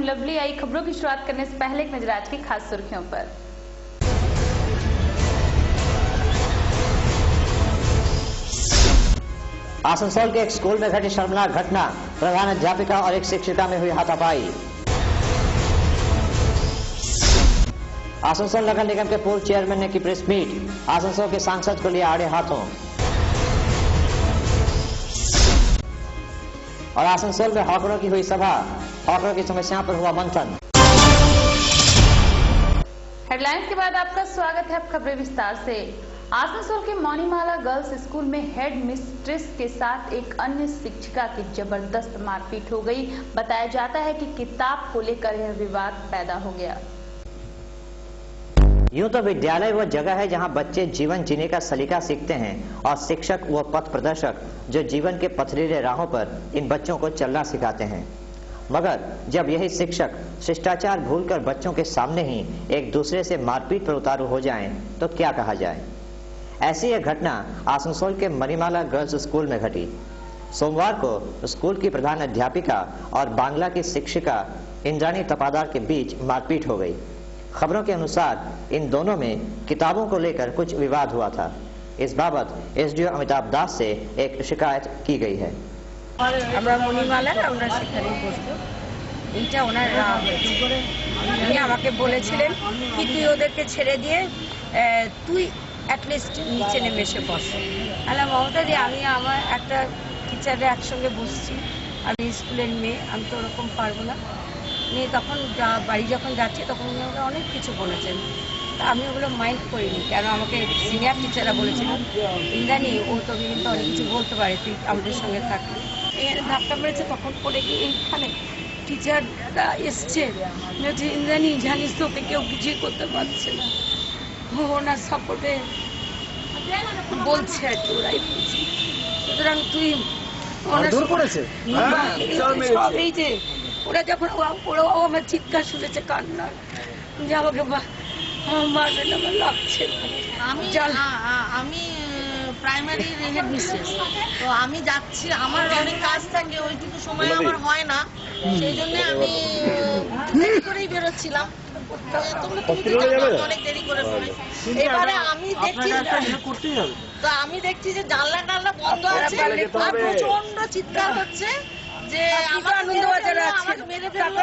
हूं लवली। आई खबरों की शुरुआत करने से पहले एक नजर आज की खास सुर्खियों पर। आसनसोल के एक स्कूल में घटी शर्मनाक घटना, प्रधान अध्यापिका और एक शिक्षिका में हुई हाथापाई। आसनसोल नगर निगम के पूर्व चेयरमैन ने की प्रेस मीट, आसनसोल के सांसद को लिया आड़े हाथों। और आसनसोल में हॉकरों की हुई सभा, हॉकरों की समस्याओं पर हुआ मंथन। हेडलाइंस के बाद आपका स्वागत है। अब खबरें विस्तार से। आसनसोल के मौनीमाला गर्ल्स स्कूल में हेड मिस्ट्रेस के साथ एक अन्य शिक्षिका की जबरदस्त मारपीट हो गई। बताया जाता है कि किताब को लेकर यह विवाद पैदा हो गया। यूं तो विद्यालय वो जगह है जहां बच्चे जीवन जीने का सलीका सीखते हैं और शिक्षक वो पथ प्रदर्शक जो जीवन के पथरीले राहों पर इन बच्चों को चलना सिखाते हैं। मगर जब यही शिक्षक शिष्टाचार भूलकर बच्चों के सामने ही एक दूसरे से मारपीट पर उतारू हो जाएं, तो क्या कहा जाए। ऐसी यह घटना आसनसोल के मणिमाला गर्ल्स स्कूल में घटी। सोमवार को स्कूल की प्रधान अध्यापिका और बांग्ला की शिक्षिका इंद्राणी तपादार के बीच मारपीट हो गई। खबरों के अनुसार इन दोनों में किताबों को लेकर कुछ विवाद हुआ था। इस बाबत एसडीओ अमिताभ दास से एक शिकायत की गई है। আমরা মণিমালার আমরা সেখানে বসবো, এইটা ওনার রাগ হয়েছে। উনি আমাকে বলেছিলেন কি তুই ওদেরকে ছেড়ে দিয়ে তুই অ্যাটলিস্ট নিচে নেমে এসে বস। আলা মমতাদি আমি আমার একটা টিচাররা একসঙ্গে বসছি, আমি স্কুলের মেয়ে, আমি তো ওরকম পারবো না। নিয়ে তখন বাড়ি যখন যাচ্ছি তখন উনি আমাকে অনেক কিছু বলেছেন, তা আমি ওগুলো মাইন্ড করিনি। কেন আমাকে সিনিয়র টিচাররা বলেছিলেন ইন্দ্রাণী ও তোকে কিন্তু অনেক কিছু বলতে পারে, তুই আমাদের সঙ্গে থাকবি। এখানে ধাক্কা মেরেছে, তখন পড়ে গিয়ে এইখানে টিচাররা এসছে যে ইন্দ্রাণী জানিস তো ওকে কেউ কিছুই করতে পারছে না, ওনার সাপোর্টে বলছে আর কি, ওরাই বলছে। সুতরাং তুই সব এই যে ওরা যখন ওরাও আমার চিৎকার শুনেছে কান্নার যে আমাকে মারবেন, আমার লাগছে। আমি প্রাইমারি হেড মিস্ট্রেস, তো আমি যাচ্ছি, আমার অনেক কাজ থাকে, ওইটুকু সময় আমার হয় না, সেই জন্য আমি দেরি করেই বেরোচ্ছিলাম। অনেক দেরি করে এবারে আমি দেখছি যে জানলা টানলা বন্ধ আছে আর প্রচন্ড চিৎকার হচ্ছে যে আমার আনন্দবাজারে আমাকে মেরে ফেললো,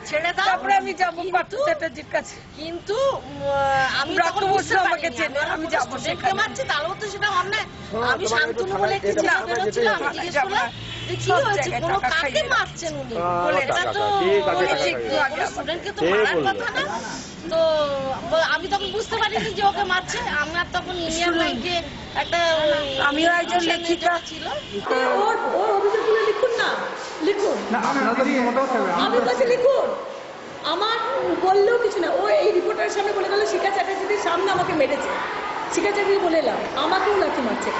ছেড়ে দাও, তারপরে আমি যাবো চ্যাটার্জির কাছে। কিন্তু আমি তখন বুঝতে পারিনি আমি যাবো, দেখতে পাচ্ছি তারও তো সেটা অন্যায়। আমি শান্তনু বলে একটি ছেলে বেরোচ্ছিলাম, আমি জিজ্ঞেস করলাম যে কি হয়েছে, কোনো কাকে মারছেন উনি, এটা তো স্টুডেন্টকে তো মারার কথা না। তো আমি তখন বুঝতে পারিনি যে ওকে মারছে। আমার তখন ইন্ডিয়ান ব্যাংকে একটা আমিও একজন লেখিকা ছিল, ওর অভিযোগগুলো লিখুন না, লিখুন আমি বলছি লিখুন, আমার বললেও কিছু না। ও এই রিপোর্টারের সামনে বলে গেল শিখা চ্যাটার্জির সামনে আমাকে মেরেছে, শিখা চ্যাটার্জি বলে এলাম আমাকেও লাথি মারছে।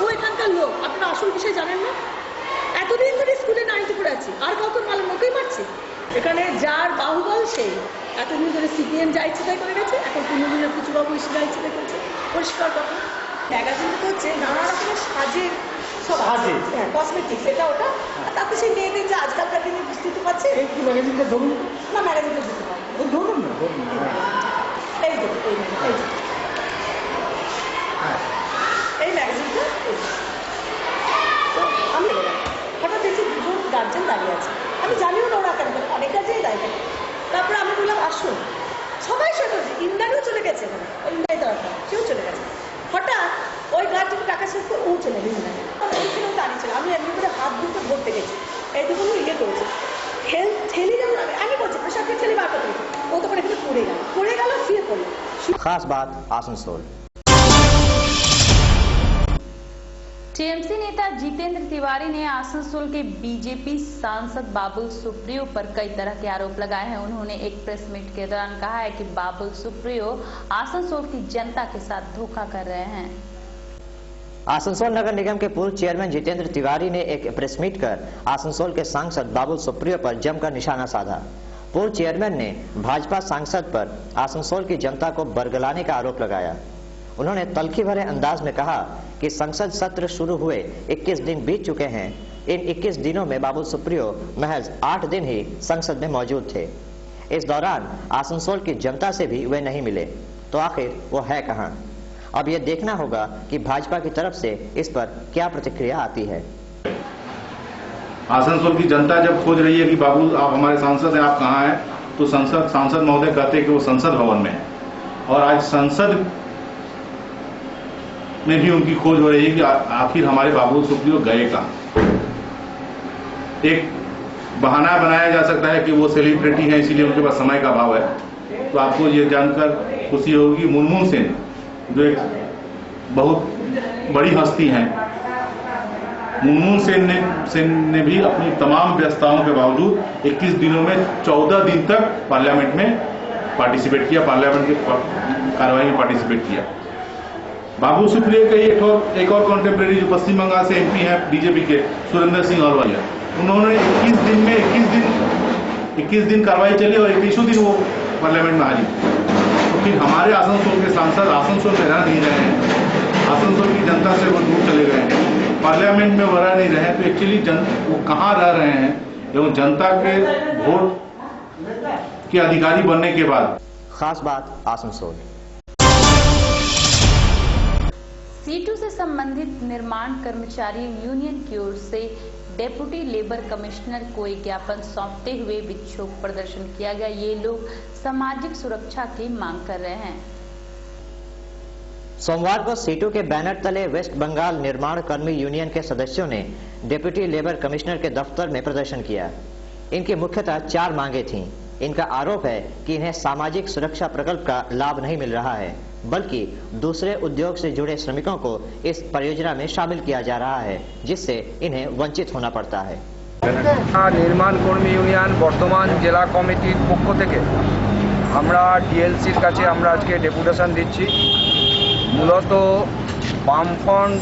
ও এখানকার লোক, আপনারা আসল বিষয় জানেন না। এতদিন ধরে স্কুলে 90 করে আছি, আর কাউকে ওকেই মারছে। এখানে যার বাহুবল সেই এতদিন ধরে সিপিএম যা ইচ্ছে তাই করে গেছে, এখন তৃণমূলের কিছু বাবু যা ইচ্ছে তাই করেছে। পরিষ্কার কথা, ম্যাগাজিনটা তো হচ্ছে নানা রকমের সাজের সব আছে, হ্যাঁ কসমেটিক্স, এটা ওটা। তাতে সেই মেয়েদের যে আজকালকার দিনে বুঝতে পারছে ম্যাগাজিনটা ধরুন না, ম্যাগাজিনটা দিতে পারবে ধরুন না, এই যে এই ম্যাগাজিনটা। তো আমি হঠাৎ দেখছি দুজন গার্জেন দাঁড়িয়ে আছে, আমি জানিও না ওরা কেন, অনেক গার্জেনই দাঁড়িয়ে থাকে। তারপরে আমি বললাম আসুন, সবাই সরে ইন্দ্রাণীও চলে গেছে, এখানে ওই ইন্দ্রাণী দরকার কেউ চলে গেছে। হঠাৎ ওই গার্জেন টাকা শেষ করে ও চলে গেল, ওইখানেও দাঁড়িয়ে ছিল। আমি এমনি করে হাত দুটো ধরতে গেছি, এই দুটো ইয়ে করেছে, ঠেলি যেমন আমি বলছি প্রসাদকে ঠেলি বার করতে গেছি, ও তখন এখানে পড়ে গেল শুয়ে পড়লো। खास बात आसनसोल। टीएमसी नेता जितेंद्र तिवारी ने आसनसोल के बीजेपी सांसद बाबुल सुप्रियो पर कई तरह के आरोप लगाए हैं। उन्होंने एक प्रेस मीट के दौरान कहा है कि बाबुल सुप्रियो आसनसोल की जनता के साथ धोखा कर रहे हैं। आसनसोल नगर निगम के पूर्व चेयरमैन जितेंद्र तिवारी ने एक प्रेस मीट कर आसनसोल के सांसद बाबुल सुप्रियो पर जमकर निशाना साधा। पूर्व चेयरमैन ने भाजपा सांसद पर आसनसोल की जनता को बरगलाने का आरोप लगाया। उन्होंने तल्खी भरे अंदाज में कहा कि संसद सत्र शुरू हुए 21 दिन बीत चुके हैं, इन 21 दिनों में बाबुल सुप्रियो महज 8 दिन ही संसद में मौजूद थे। इस दौरान आसनसोल की जनता से भी वे नहीं मिले, तो आखिर वो है कहां? अब ये देखना होगा कि भाजपा की तरफ से इस पर क्या प्रतिक्रिया आती है। आसनसोल की जनता जब खोज रही है कि बाबू आप हमारे सांसद हैं, आप कहाँ हैं, तो सांसद महोदय कहते हैं कि वो संसद भवन में है। और आज संसद में भी उनकी खोज हो रही है कि आखिर हमारे बाबुल सुप्रियो गए कहाँ। एक बहाना बनाया जा सकता है कि वो सेलिब्रिटी हैं इसीलिए उनके पास समय का अभाव है। तो आपको ये जानकर खुशी होगी, मुनमुन सेन जो एक बहुत बड़ी हस्ती हैं, मुनमुन सेन ने भी अपनी तमाम व्यस्तताओं के बावजूद 21 दिनों में 14 दिन तक पार्लियामेंट में पार्टिसिपेट किया, पार्लियामेंट की कार्रवाई में पार्टिसिपेट किया। बाबुल सुप्रियो के एक और कॉन्टेम्परेरी जो पश्चिम बंगाल से एमपी हैं बीजेपी के, सुरेंद्र सिंह अहलुवालिया, उन्होंने 21 दिन कार्रवाई चली और 21वें दिन वो पार्लियामेंट में हाजिर। तो फिर हमारे आसनसोल के सांसद आसनसोल में रह नहीं रहे हैं, आसनसोल की जनता से वो दूर चले गए हैं, पार्लियामेंट में वो रह नहीं रहे हैं, तो एक्चुअली वो कहाँ रह रहे हैं एवं जनता के वोट के अधिकारी बनने के बाद। खास बात आसनसोल। सीटू से संबंधित निर्माण कर्मचारी यूनियन की ओर से डेप्यूटी लेबर कमिश्नर को एक ज्ञापन सौंपते हुए विक्षोभ प्रदर्शन किया गया। ये लोग सामाजिक सुरक्षा की मांग कर रहे हैं। सोमवार को सीटू के बैनर तले वेस्ट बंगाल निर्माण कर्मी यूनियन के सदस्यों ने डेप्यूटी लेबर कमिश्नर के दफ्तर में प्रदर्शन किया। इनकी मुख्यतः 4 मांगे थीं। इनका आरोप है कि इन्हें सामाजिक सुरक्षा प्रकल्प का लाभ नहीं मिल रहा है, बल्कि दूसरे उद्योग से जुड़े श्रमिकों को इस परियोजना में शामिल किया जा रहा है, जिससे इन्हें वंचित होना पड़ता है। निर्माण कर्मी यूनियन बर्धमान जिला कमिटिर पक्ष থেকে আমরা ডিএলসির কাছে আমরা আজকে ডেপুটেশন দিচ্ছি। মূলত বামফ্রন্ট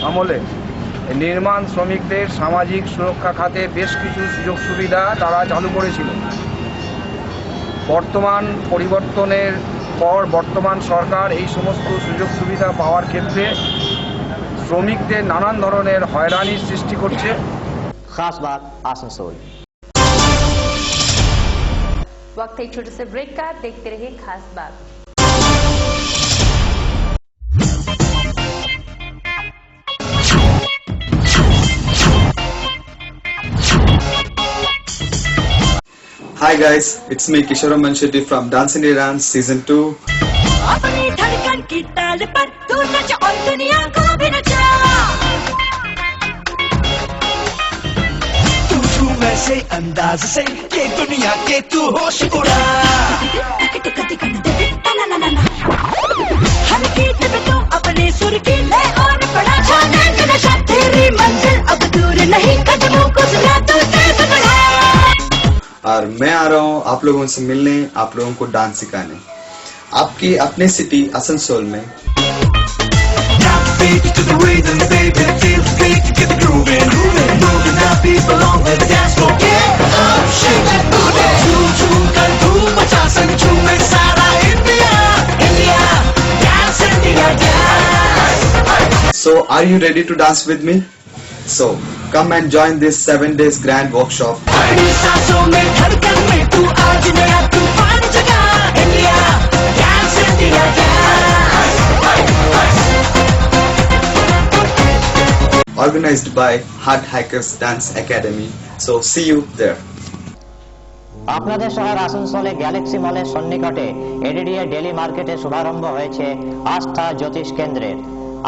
আমলে নির্মাণ শ্রমিকদের সামাজিক সুরক্ষা খাতে বেশ কিছু সুযোগ সুবিধা তারা চালু করেছিল। বর্তমান পরিবর্তনের পর বর্তমান সরকার এই সমস্ত সুযোগ সুবিধা পাওয়ার ক্ষেত্রে শ্রমিকদের নানান ধরনের হয়রানির সৃষ্টি করছে। खास बात आसनसोल। वक्त एक छोटे से ब्रेक का, देखते रहिए खास बात। Hi guys, it's me Kishoram Manshetty from Dance India Dance Season 2. अपनी धड़कन की ताल पर तू नच और दुनिया को भी नचा। तू झूम ऐसे अंदाज से कि दुनिया के तू होश उड़ा। हर गीत में तू अपने सुर की ले और बड़ा जाने का नशा। तेरी मंजिल अब दूर नहीं, कदमों को जरा तू तेज बढ़ा। और मैं आ रहा हूँ आप लोगों से मिलने, आप लोगों को डांस सिखाने आपकी अपने सिटी आसनसोल में। So are you ready to dance with me? So come and join this 7 days grand workshop. सांसों में धड़कन में तू आज नया तूफान जगा। India dance India Organized by Heart Hikers Dance Academy. So see you there. আপনাদের শহর আসানসোলে গ্যালাক্সি মলের সন্নিকটে এডিডিএ ডেলি মার্কেটে শুভারম্ভ হয়েছে আস্থা জ্যোতিষ কেন্দ্রের।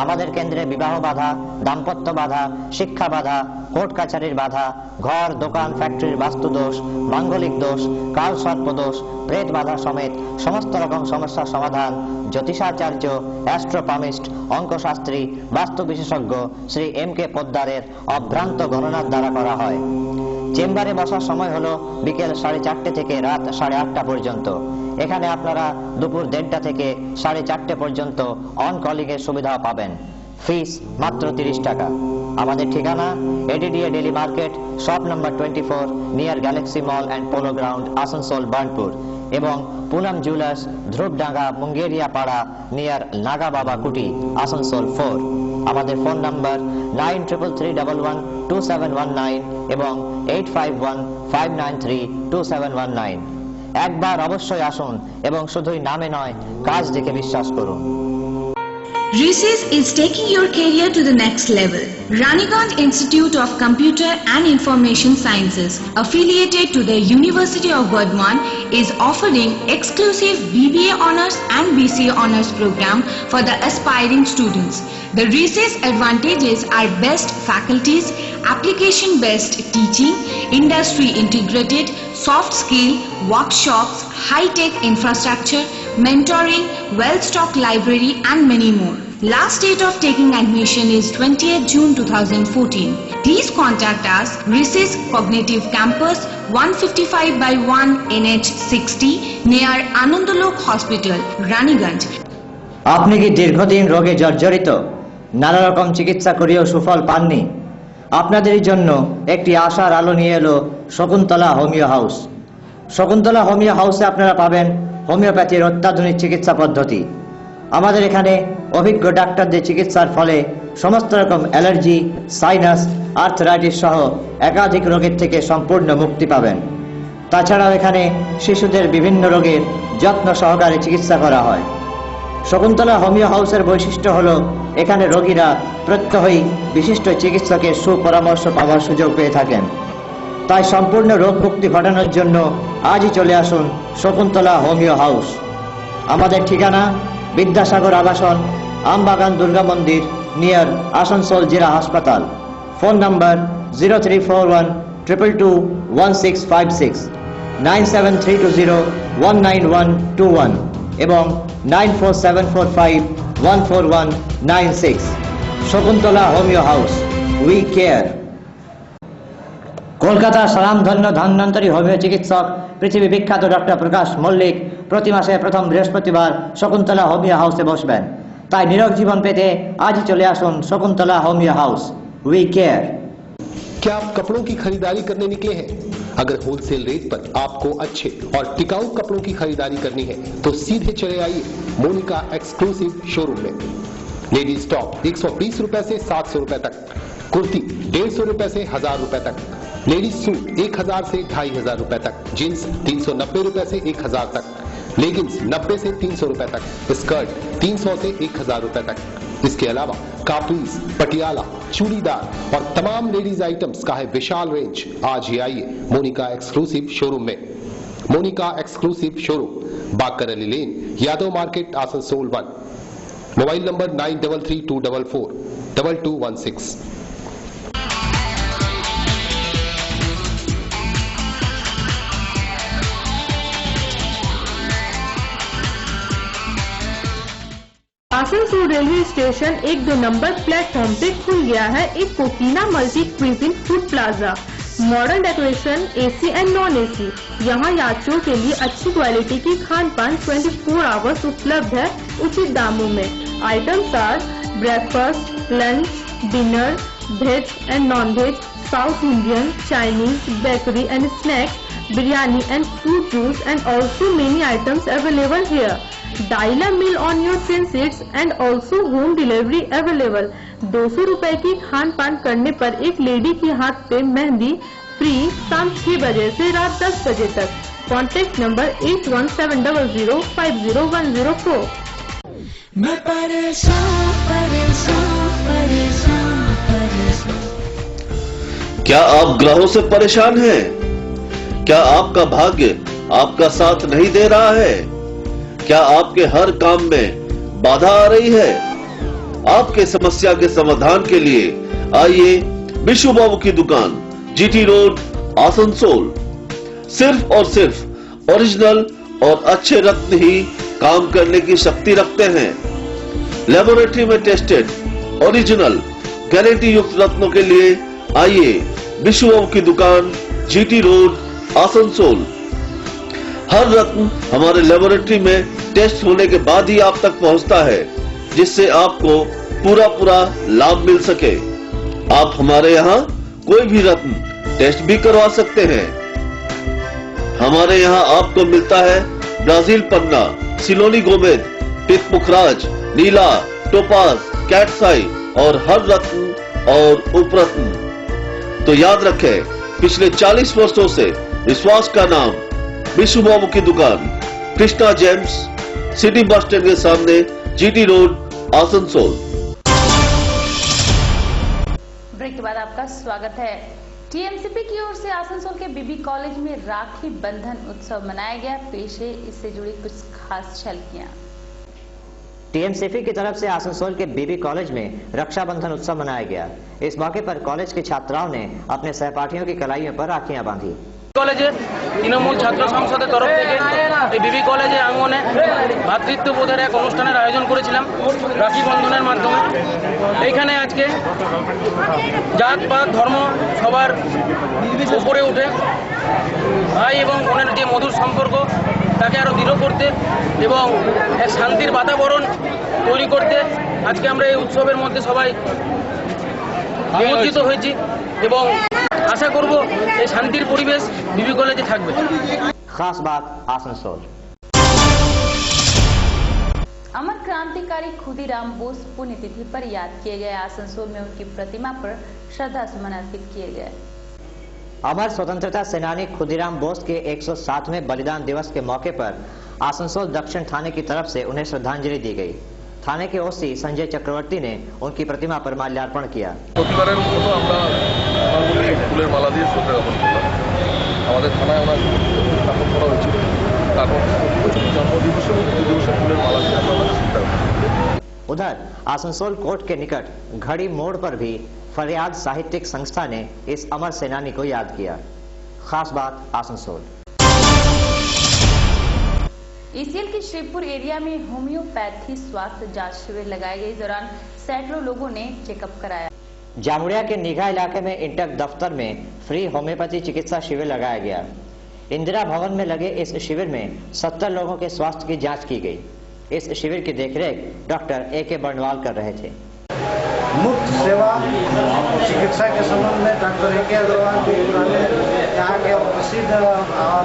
আমাদের কেন্দ্রে বিবাহ বাধা, দাম্পত্য বাধা, শিক্ষা বাধা, কোর্ট কাছারির বাধা, ঘর দোকান ফ্যাক্টরির বাস্তু দোষ, মাঙ্গলিক দোষ, কাল সর্প দোষ, প্রেত বাধা সমেত সমস্ত রকম সমস্যার সমাধান জ্যোতিষাচার্য, অ্যাস্ট্রোপামিস্ট, অঙ্কশাস্ত্রী, বাস্তু বিশেষজ্ঞ শ্রী এম.কে. পোদ্দারের অভ্রান্ত গণনার দ্বারা করা হয়। চেম্বারে বসার সময় হলো বিকেল 4:30 থেকে রাত 8:30 পর্যন্ত। এখানে আপনারা দুপুর 1:30 থেকে 4:30 পর্যন্ত অন কলিং এর সুবিধা পাবেন। ফিস মাত্র 30 টাকা। আমাদের ঠিকানা ADDA daily market, shop number 24, near Galaxy mall and polo ground, Asansol, Burnpur, এবং পুনম জুয়েলার্স, ধ্রুবডাঙ্গা, মুঙ্গেরিয়া পাড়া, নিয়ার নাগা বাবা কুটি, আসানসোল 4। আমাদের ফোন নাম্বার 9333112719 এবং 8515932719। একবার অবশ্যই আসুন এবং শুধুই নামে নয়, কাজ দেখে বিশ্বাস করুন। RISIS is taking your career to the next level. Ranigund Institute of Computer and Information Sciences, affiliated to the University of Burdwan, is offering exclusive BBA Honours and BCA Honours program for the aspiring students. The RISIS advantages are best faculties, application-based teaching, industry-integrated, soft skill, workshops, high-tech infrastructure, mentoring, well-stocked library and many more. Last date of taking admission is 20th June 2014. Please contact us, RISIS Cognitive Campus, 155/1 NH 60 near Anandalok Hospital, Ranigund. আপনি কি দীর্ঘদিন রোগে জর্জরিত, নানা রকম চিকিৎসা করেও সুফল পাননি? আপনাদের জন্য একটি আশার আলো নিয়ে এলো Shakuntala homeo house. Shakuntala homeo হাউসে আপনারা পাবেন হোমিওপ্যাথির অত্যাধুনিক চিকিৎসা পদ্ধতি। আমাদের এখানে অভিজ্ঞ ডাক্তারদের চিকিৎসার ফলে সমস্ত রকম অ্যালার্জি, সাইনাস, আর্থরাইটিস সহ একাধিক রোগের থেকে সম্পূর্ণ মুক্তি পাবেন। তাছাড়াও এখানে শিশুদের বিভিন্ন রোগের যত্ন সহকারে চিকিৎসা করা হয়। শকুন্তলা হোমিও হাউসের বৈশিষ্ট্য হলো এখানে রোগীরা প্রত্যহই বিশিষ্ট চিকিৎসকের সুপরামর্শ পাওয়ার সুযোগ পেয়ে থাকেন। তাই সম্পূর্ণ রোগ মুক্তি ঘটানোর জন্য আজই চলে আসুন শকুন্তলা হোমিও হাউস। আমাদের ঠিকানা বিদ্যাসাগর আবাসন, আমবাগান দুর্গা মন্দির, নিয়ার আসানসোল জেলা হাসপাতাল। ফোন নাম্বার 0341221656, 9732019121 এবং 9474514196। Shakuntala homeo house, we care. কলকাতার স্বনামধন্য ধন্বন্তরী হোমিও চিকিৎসক পৃথিবী বিখ্যাত ডক্টর প্রকাশ মল্লিক প্রতি মাসে প্রথম বৃহস্পতিবার শকুন্তলা হোমিও হাউসে বসবেন। তাই নিরোগ জীবন পেতে আজই চলে আসুন Shakuntala homeo house, we care. क्या आप कपड़ों की खरीदारी करने निकले हैं? अगर होलसेल रेट पर आपको अच्छे और टिकाऊ कपड़ों की खरीदारी करनी है तो सीधे चले आइए मोनिका एक्सक्लूसिव शोरूम में। लेडीज टॉप 120 रुपए से 700 रुपए तक, कुर्ती 150 रुपए से 1000 रुपए तक, लेडीज सूट 1000 से 2500 रुपए तक, जींस 390 रुपए से 1000 तक, लेगिंग्स 90 से 300 रुपए तक, स्कर्ट 300 से 1000 रुपए तक। इसके अलावा काप्रीज, पटियाला, चूड़ीदार और तमाम लेडीज आइटम्स का है विशाल रेंज। आज ही आइए मोनिका एक्सक्लूसिव शोरूम में। Monika exclusive showroom, Bakar Ali lane, Yadav market, Asansol 1। Mobile number 9332442216। Asansol railway station 1-2 number platform पे खुल गया है एक कोकीना multi cuisine food plaza. Modern decoration, AC and non AC. यहाँ यात्रियों के लिए अच्छी क्वालिटी की खान पान 24 आवर्स उपलब्ध है उचित दामों में। Items are breakfast, lunch, dinner, veg and non veg, south Indian, Chinese, bakery and snacks, biryani and fruit juice and also many items available here. Dial a meal on your train seats and also home delivery available. 200 रुपए की खान पान करने पर एक lady के हाथ पे mehndi free शाम 6 बजे से रात 10 बजे तक। Contact number 8170500104। मैं परेशान परेशान परेशान परेशान। क्या आप ग्रहों से परेशान हैं? क्या आपका भाग्य आपका साथ नहीं दे रहा है? क्या आपके हर काम में बाधा आ रही है? आपके समस्या के समाधान के लिए आइए विशु बाबू की दुकान, जीटी रोड, आसनसोल। सिर्फ और सिर्फ ओरिजिनल और अच्छे रत्न ही काम करने की शक्ति रखते हैं। लेबोरेटरी में टेस्टेड ओरिजिनल गारंटी युक्त रत्नों के लिए आइए विशु बाबू की दुकान, जीटी रोड, आसनसोल। हर रत्न हमारे लेबोरेटरी में टेस्ट होने के बाद ही आप तक पहुंचता है, जिससे आपको पूरा लाभ मिल सके। आप हमारे यहाँ कोई भी रत्न टेस्ट भी करवा सकते हैं। हमारे यहाँ आपको मिलता है ब्राजील पन्ना, सिलोनी गोमेद, पिक पुखराज, नीला, टोपाज, कैटसाई और हर रत्न और उपरत्न। तो याद रखें, पिछले 40 वर्षों से विश्वास का नाम विश्व बाबू की दुकान Krishna James, city bus stand के सामने, जीटी रोड, आसनसोल। ब्रेक के बाद आपका स्वागत है। टीएमसीपी की ओर से आसनसोल के बीबी कॉलेज में राखी बंधन उत्सव मनाया गया। पेश है इससे जुड़ी कुछ खास झलकियां। टीएमसीपी की तरफ से आसनसोल के बीबी कॉलेज में रक्षाबंधन उत्सव मनाया गया। इस मौके पर कॉलेज के छात्राओं ने अपने सहपाठियों की कलाइयों पर राखियां बांधी। কলেজে তৃণমূল ছাত্র সংসদের তরফ থেকে এই বিবি কলেজে আঙ্গনে ভ্রাতৃত্ববোধের এক অনুষ্ঠানের আয়োজন করেছিলাম রাখি বন্ধনের মাধ্যমে। এইখানে আজকে জাত পাত ধর্ম সবার উপরে উঠে ভাই এবং বোনের যে মধুর সম্পর্ক তাকে আরো দৃঢ় করতে এবং এক শান্তির বাতাবরণ তৈরি করতে আজকে আমরা এই উৎসবের মধ্যে সবাই নিমজ্জিত হয়েছি এবং आशा करब ये शांतिर परिवेश बीबी कॉलेजे থাকবে। खास बात आसनसोल। अमर क्रांतिकारी खुदीराम बोस पुण्यतिथि पर याद किए गए। आसनसोल में उनकी प्रतिमा पर श्रद्धा सुमन अर्पित किए गए। अमर स्वतंत्रता सेनानी खुदीराम बोस के 107वें बलिदान दिवस के मौके पर आसनसोल दक्षिण थाने की तरफ से उन्हें श्रद्धांजलि दी गई। थाने के ओसी संजय चक्रवर्ती ने उनकी प्रतिमा पर माल्यार्पण किया। প্রতিবারের মতো আমরা ফুলের মালা দিয়ে শ্রদ্ধা জ্ঞাপন করলাম। আমাদের থানায় ওনার স্থাপন করা হয়েছিল, তারপর জন্মদিবসে ফুলের মালা দিয়ে আমরা শ্রদ্ধা। उधर आसनसोल कोर्ट के निकट घड़ी मोड़ पर भी फरियाद साहित्यिक संस्था ने इस अमर सेनानी को याद किया। खास बात आसनसोल। ईसीएल के श्रीपुर एरिया में होम्योपैथी स्वास्थ्य जांच शिविर लगाए गए। इस दौरान सैकड़ों लोगों ने चेकअप कराया। जामुड़िया के निगाह इलाके में इंटक दफ्तर में फ्री होम्योपैथी चिकित्सा शिविर लगाया गया। इंदिरा भवन में लगे इस शिविर में 70 लोगों के स्वास्थ्य की जांच की गई। इस शिविर की देखरेख डॉक्टर AK बर्नवाल कर रहे थे। मुफ्त सेवा चिकित्सा के संबंध में डॉक्टर AK अग्रवाल जो पुराने यहाँ के प्रसिद्ध और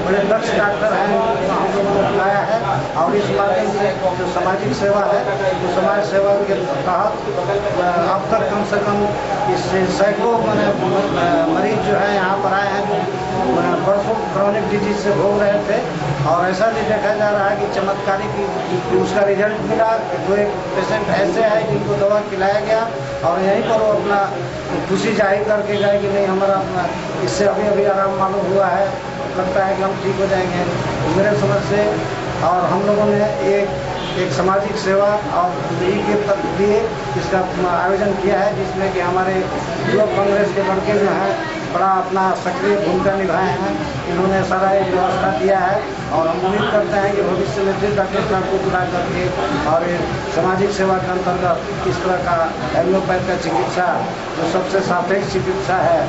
बड़े दक्ष डॉक्टर हैं, हम लोगों ने बुलाया है और इस माध्यम से जो सामाजिक सेवा है, तो समाज सेवा के तहत अब तक कम से कम इससे सैकड़ों मरीज जो है यहाँ पर आए हैं जो बरसों क्रॉनिक डिजीज से भोग रहे थे और ऐसा भी देखा जा रहा है कि चमत्कारी की उसका रिजल्ट मिला। तो एक पेशेंट ऐसे है जिनको दवा खिलाया गया और यहीं पर वो अपना खुशी जाहिर करके गए कि नहीं हमारा इससे अभी अभी आराम मालूम हुआ है, लगता है कि हम ठीक हो जाएंगे। मेरे समझ से और हम लोगों ने एक सामाजिक सेवा और के लिए इसका आयोजन किया है, जिसमें कि हमारे युवक कांग्रेस के लड़के जो हैं बड़ा अपना सक्रिय भूमिका निभाए हैं। इन्होंने सारा एक व्यवस्था दिया है और हम उम्मीद करते हैं कि भविष्य में फिर डॉक्टर साहब को बुला करके और सामाजिक सेवा के अंतर्गत इस तरह का होम्योपैथ का चिकित्सा जो सबसे सापेक्ष चिकित्सा है।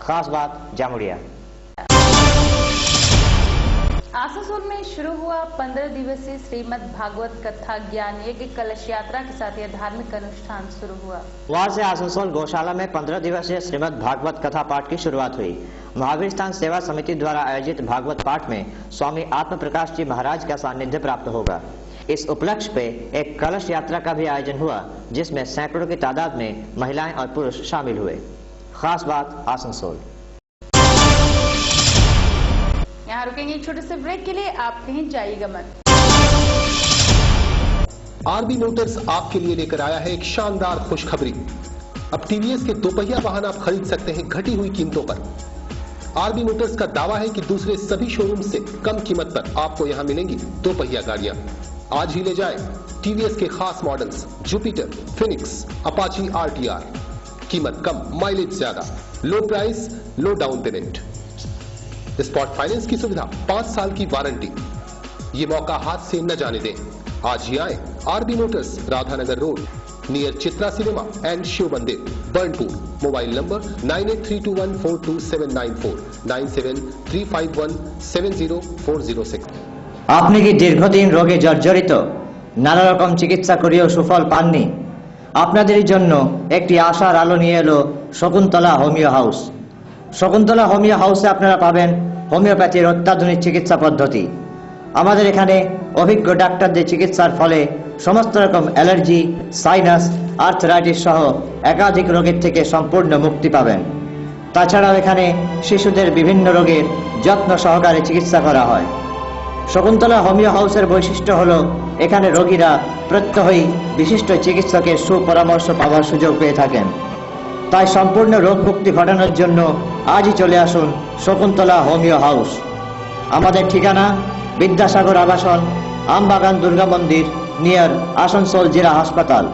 खास बात जामुड़िया। आसनसोल में शुरू हुआ 15 दिवसीय श्रीमद् भागवत कथा ज्ञान यज्ञ कलश यात्रा के साथ यह धार्मिक अनुष्ठान शुरू हुआ। वहां से आसनसोल गौशाला में 15 दिवसीय श्रीमद् भागवत कथा पाठ की शुरुआत हुई। महावीर स्थान सेवा समिति द्वारा आयोजित भागवत पाठ में स्वामी आत्म प्रकाश जी महाराज का सानिध्य प्राप्त होगा। इस उपलक्ष्य पे एक कलश यात्रा का भी आयोजन हुआ, जिसमें सैकड़ों की तादाद में महिलाएं और पुरुष शामिल हुए। खास बात आसनसोल। यहाँ रुकेंगे एक छोटे से ब्रेक के लिए, आप कहीं जाइएगा मत। आरबी मोटर्स आपके लिए लेकर आया है एक शानदार खुशखबरी। अब टीवीएस के दोपहिया वाहन आप खरीद सकते हैं घटी हुई कीमतों पर। आरबी मोटर्स का दावा है कि दूसरे सभी शोरूम से कम कीमत पर आपको यहां मिलेंगी दोपहिया गाड़ियां। आज ही ले जाएं टीवीएस के खास models Jupiter, Phoenix, Apache RTR। कीमत कम, माइलेज ज्यादा, लो प्राइस, लो डाउन पेमेंट, स्पॉट फाइनेंस की सुविधा, 5 साल की वारंटी। ये मौका हाथ से न जाने दें। आज ही आए RB motors, Radhanagar road, near Chitra cinema and Shiv Mandir, Burnpur. Mobile number 9832142794 9735170406। আপনি কি দীর্ঘদিন রোগে জর্জরিত, নানা রকম চিকিৎসা করেও সুফল পাননি? আপনাদের জন্য একটি আশার আলো নিয়ে এলো Shakuntala homeo house. Shakuntala homeo হাউসে আপনারা পাবেন হোমিওপ্যাথির অত্যাধুনিক চিকিৎসা পদ্ধতি। আমাদের এখানে অভিজ্ঞ ডাক্তারদের চিকিৎসার ফলে সমস্ত রকম অ্যালার্জি, সাইনাস, আর্থরাইটিস সহ একাধিক রোগের থেকে সম্পূর্ণ মুক্তি পাবেন। তাছাড়াও এখানে শিশুদের বিভিন্ন রোগের যত্ন সহকারে চিকিৎসা করা হয়। শকুন্তলা হোমিও হাউসের বৈশিষ্ট্য হলো এখানে রোগীরা প্রত্যহই বিশিষ্ট চিকিৎসকের সুপরামর্শ পাওয়ার সুযোগ পেয়ে থাকেন। তাই সম্পূর্ণ রোগ মুক্তি ঘটানোর জন্য আজই চলে আসুন শকুন্তলা হোমিও হাউস। আমাদের ঠিকানা বিদ্যাসাগর আবাসন, আমবাগান দুর্গা মন্দির, নিয়ার আসানসোল জেলা হাসপাতাল।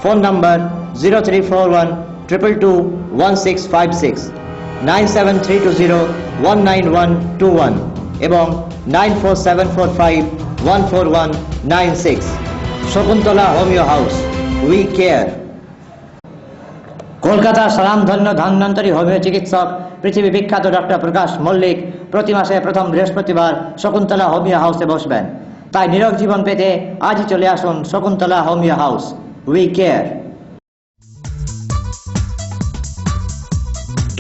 ফোন নাম্বার 0341221656, 9732019121 এবং 9474514196। Shakuntala homeo house, we care. কলকাতার স্বনামধন্য ধন্বন্তরী হোমিও চিকিৎসক পৃথিবী বিখ্যাত ডক্টর প্রকাশ মল্লিক প্রতি মাসে প্রথম বৃহস্পতিবার শকুন্তলা হোমিও হাউসে বসবেন। তাই নিরোগ জীবন পেতে আজই চলে আসুন Shakuntala homeo house, we care.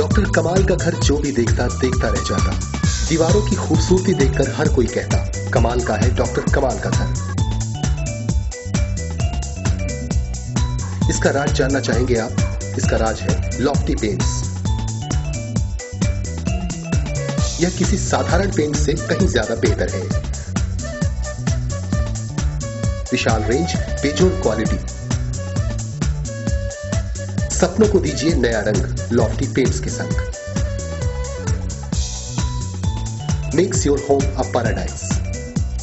Doctor कमाल का घर जो भी देखता देखता रह जाता। दीवारों की खूबसूरती देखकर हर कोई कहता कमाल का है डॉक्टर कमाल का घर। इसका राज जानना चाहेंगे आप? इसका राज है लॉफ्टी पेंट्स। यह किसी साधारण पेंट से कहीं ज्यादा बेहतर है। विशाल रेंज, बेजोड़ क्वालिटी। सपनों को दीजिए नया रंग लॉफ्टी पेंट्स के संग। Makes your home a paradise,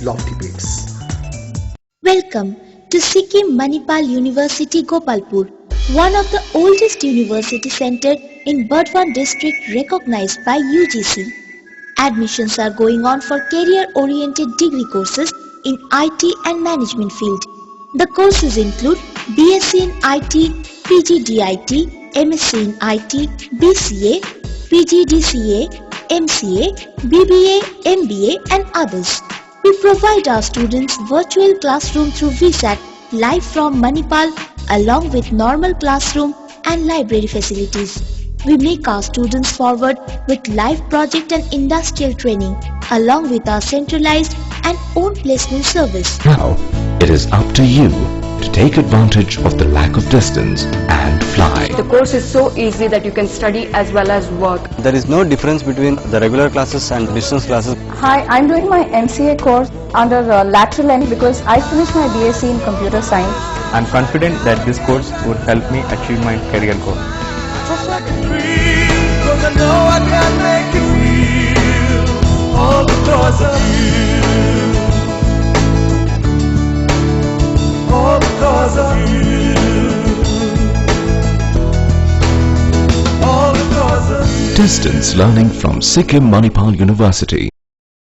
Lofty paints. Welcome to Sikkim Manipal University, Gopalpur, one of the oldest university center in Burdwan district recognized by UGC. Admissions are going on for career-oriented degree courses in IT and management field. The courses include BSc in IT, PGDIT, MSc in IT, BCA, PGDCA, MCA, BBA, MBA and others. We provide our students virtual classroom through VSAT live from Manipal along with normal classroom and library facilities. We make our students forward with live project and industrial training along with our centralized and own placement service. Now, it is up to you to take advantage of the lack of distance and fly. The course is so easy that you can study as well as work. There is no difference between the regular classes and distance classes. Hi, I'm doing my MCA course under lateral end because I finished my BSc in computer science. I'm confident that this course would help me achieve my career goal. Cause I know I can make you feel all because of you. All because of you. All because of you. Distance learning from Sikkim Manipal University.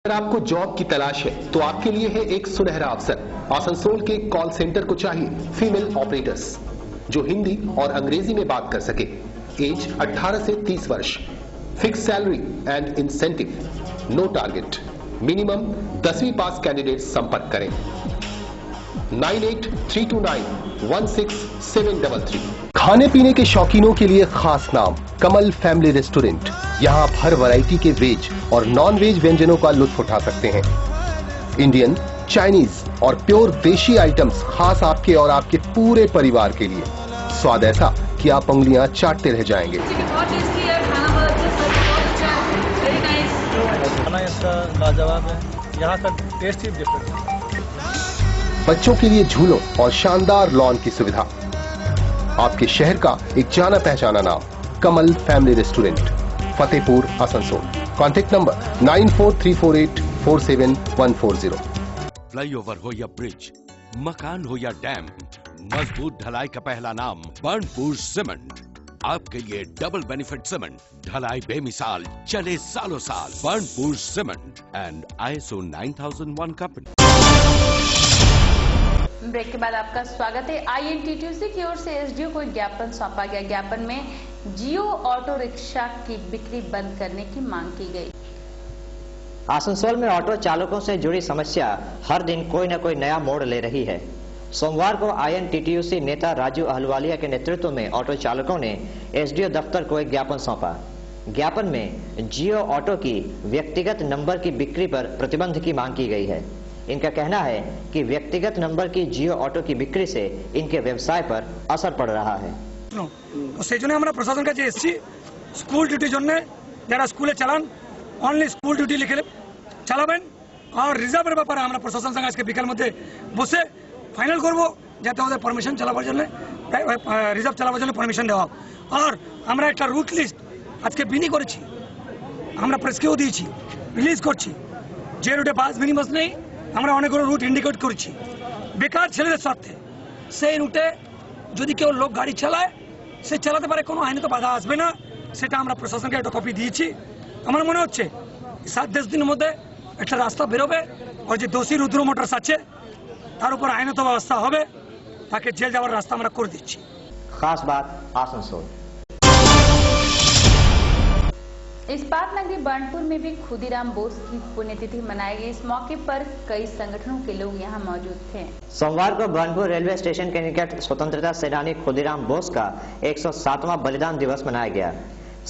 अगर आपको job की तलाश है तो आपके लिए है एक सुनहरा अवसर। आसनसोल के कॉल सेंटर को चाहिए फीमेल ऑपरेटर्स जो हिंदी और अंग्रेजी में बात कर सके। एज 18 से 30 वर्ष। Fix salary and incentive. No target. Minimum 10वीं पास कैंडिडेट संपर्क करें 9832916733। खाने पीने के शौकीनों के लिए खास नाम कमल फैमिली रेस्टोरेंट। यहाँ आप हर वैरायटी के वेज और नॉन वेज व्यंजनों का लुत्फ उठा सकते हैं। इंडियन, चाइनीज और प्योर देशी आइटम्स खास आपके और आपके पूरे परिवार के लिए। स्वाद ऐसा कि आप उंगलियां चाटते रह जाएंगे। खाना इसका लाजवाब है, यहाँ का टेस्ट ही डिफरेंट है। बच्चों के लिए झूलों और शानदार लॉन की सुविधा। आपके शहर का एक जाना पहचाना नाम Kamal family restaurant, Fatehpur, Asansol. Contact number 9434847140। Flyover हो या ब्रिज, मकान हो या डैम, मजबूत ढलाई का पहला नाम बर्नपुर सीमेंट। आपके लिए डबल बेनिफिट सीमेंट, ढलाई बेमिसाल, चले सालों साल। Burnpur cement and ISO 9001 company. Break के बाद आपका स्वागत है। INTTUC की ओर से SDO को एक ज्ञापन सौंपा गया। ज्ञापन में जियो ऑटो रिक्शा की बिक्री बंद करने की मांग की गई। आसनसोल में ऑटो चालकों से जुड़ी समस्या हर दिन कोई न कोई नया मोड़ ले रही है। सोमवार को INTTUC नेता राजू अहलुवालिया के नेतृत्व में ऑटो चालकों ने SDO दफ्तर को एक ज्ञापन सौंपा। ज्ञापन में जियो ऑटो की व्यक्तिगत नंबर की बिक्री पर प्रतिबंध की मांग की गई है। इनका कहना है कि व्यक्तिगत नंबर की जियो ऑटो की बिक्री से इनके व्यवसाय पर असर पड़ रहा है। तो সেই জন্য আমরা প্রশাসনের কাছে এসেছি স্কুল ডিউটির জন্য যারা স্কুলে চালান অনলি স্কুল ডিউটি লিখে চালাবেন আর রিজার্ভের ব্যাপারে আমরা প্রশাসনের সঙ্গে আজকে বিকাল মধ্যে বসে ফাইনাল করব যাতে ওদের পারমিশন চালাবার জন্য রিজার্ভ চালাবার জন্য পারমিশন দেওয়া আর আমরা একটা রুট লিস্ট আজকে বিনি করেছি আমরা প্রেসকেও দিয়েছি রিলিজ করছি যে রুটে বাস মিনি বাস নেই আমরা অনেকগুলো রুট ইন্ডিকেট করছি বেকার ছেলেদের স্বার্থে সেই রুটে যদি কেউ লোক গাড়ি চালায় সে চালাতে পারে কোনো আইনত বাধা আসবে না সেটা আমরা প্রশাসনকে একটা কপি দিয়েছি আমার মনে হচ্ছে 7-10 দিনের মধ্যে একটা রাস্তা বেরোবে আর যে দোষী রুদ্র মোটরস আছে তার উপর আইনত ব্যবস্থা হবে তাকে জেল যাওয়ার রাস্তা আমরা করে দিচ্ছি। खास बात आसनसोल। इस्पात नगरी बर्नपुर में भी खुदीराम बोस की पुण्यतिथि मनाई गई। इस मौके पर कई संगठनों के लोग यहां मौजूद थे। सोमवार को बर्नपुर रेलवे स्टेशन के निकट स्वतंत्रता सेनानी खुदीराम बोस का 107वां बलिदान दिवस मनाया गया।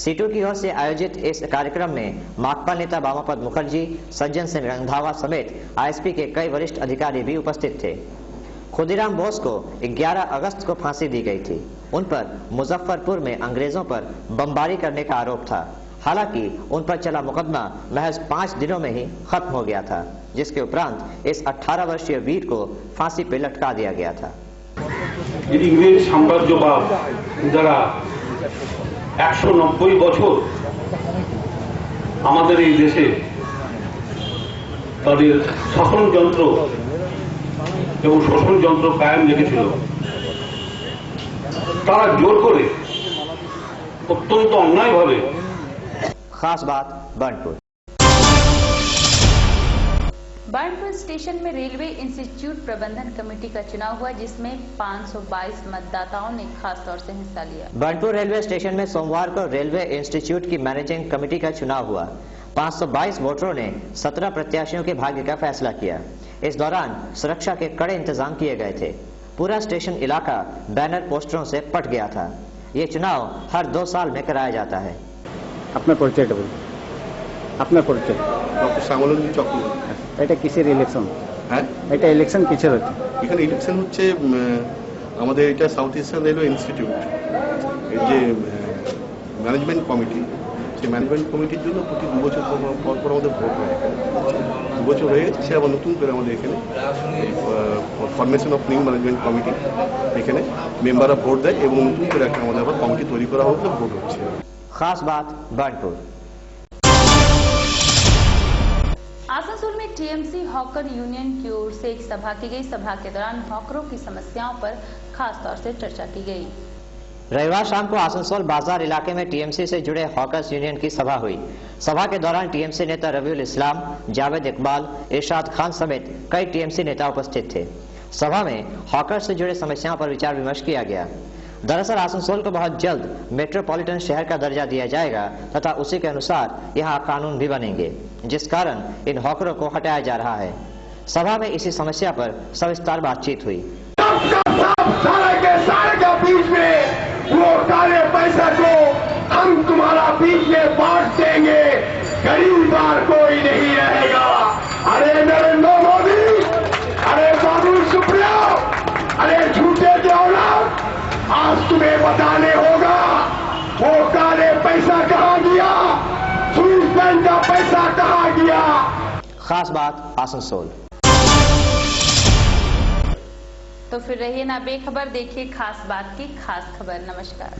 सीटू की ओर से आयोजित इस कार्यक्रम में माकपा नेता बामापत मुखर्जी, सज्जन सिंह रंधावा समेत आईएसपी के कई वरिष्ठ अधिकारी भी उपस्थित थे। खुदीराम बोस को 11 अगस्त को फांसी दी गई थी। उन पर मुजफ्फरपुर में अंग्रेजों पर बमबारी करने का आरोप था। हालांकि उन पर चला मुकदमा महज 5 दिनों में ही खत्म हो गया था, जिसके उपरांत इस 18 वर्षीय वीर को फांसी पे लटका दिया गया था। इंग्रेज साम्राज्यवाद द्वारा 190 বছর আমাদের এই দেশে তাদের শাসনযন্ত্র এবং শোষণযন্ত্র কায়েম রেখেছিল। তারা জোর করে অত্যন্ত অন্যায়ভাবে। खास बात बर्नपुर। बर्नपुर स्टेशन में रेलवे इंस्टीट्यूट प्रबंधन कमेटी का चुनाव हुआ, जिसमें 522 मतदाताओं ने खास तौर से हिस्सा लिया। बर्नपुर रेलवे स्टेशन में सोमवार को रेलवे इंस्टीट्यूट की मैनेजिंग कमेटी का चुनाव हुआ। 522 वोटरों ने 17 प्रत्याशियों के भाग्य का फैसला किया। इस दौरान सुरक्षा के कड़े इंतजाम किए गए थे। पूरा स्टेशन इलाका बैनर पोस्टरों से पट गया था। ये चुनाव हर 2 साल में कराया जाता है। আপনার পরিচয়টা বলুন। আপনার পরিচয়? ডক্টর শ্যামলন্দী চক্রবর্তী। এটা কিসের ইলেকশন? হ্যাঁ, এটা ইলেকশন কিসের হচ্ছে? এখানে ইলেকশন হচ্ছে আমাদের এটা সাউথ ইস্টার্ন রেলওয়ে ইনস্টিটিউট এর যে ম্যানেজমেন্ট কমিটি, সেই ম্যানেজমেন্ট কমিটির জন্য প্রতি 2 বছর পর পর আমাদের ভোট হয়। এখানে 2 বছর হয়ে গেছে, সে আবার নতুন করে আমাদের এখানে formation of new management committee, এখানে মেম্বাররা ভোট দেয় এবং নতুন করে একটা আমাদের আবার কমিটি তৈরি করা হোক, ভোট হচ্ছে। खास बात बर्नपुर। आसनसोल में टीएमसी हॉकर यूनियन की ओर से एक सभा की गई। सभा के दौरान हॉकरों की समस्याओं पर खास तौर से चर्चा की गई। रविवार शाम को आसनसोल बाजार इलाके में टीएमसी से जुड़े हॉकर्स यूनियन की सभा हुई। सभा के दौरान टीएमसी नेता रविउल इस्लाम, जावेद इकबाल, इरशाद खान समेत कई टीएमसी नेता उपस्थित थे। सभा में हॉकर्स से जुड़े समस्याओं पर विचार विमर्श किया गया। दरअसल आसनसोल को बहुत जल्द मेट्रोपॉलिटन शहर का दर्जा दिया जाएगा तथा उसी के अनुसार यहाँ कानून भी बनेंगे, जिस कारण इन हॉकरों को हटाया जा रहा है। सभा में इसी समस्या पर सविस्तार बातचीत हुई। सारे के बीच में वो काले पैसा को हम तुम्हारा बीच में बांट देंगे, गरीब बार कोई नहीं रहेगा। अरे नरेंद्र मोदी, अरे बाबू सुप्रियो, अरे झूठे के औलाद, आज तुम्हें बताने होगा वो काले पैसा कहाँ गया, स्विस बैंक का पैसा कहाँ गया। खास बात आसनसोल। तो फिर रहिए ना बेखबर, देखिए खास बात की खास खबर। नमस्कार।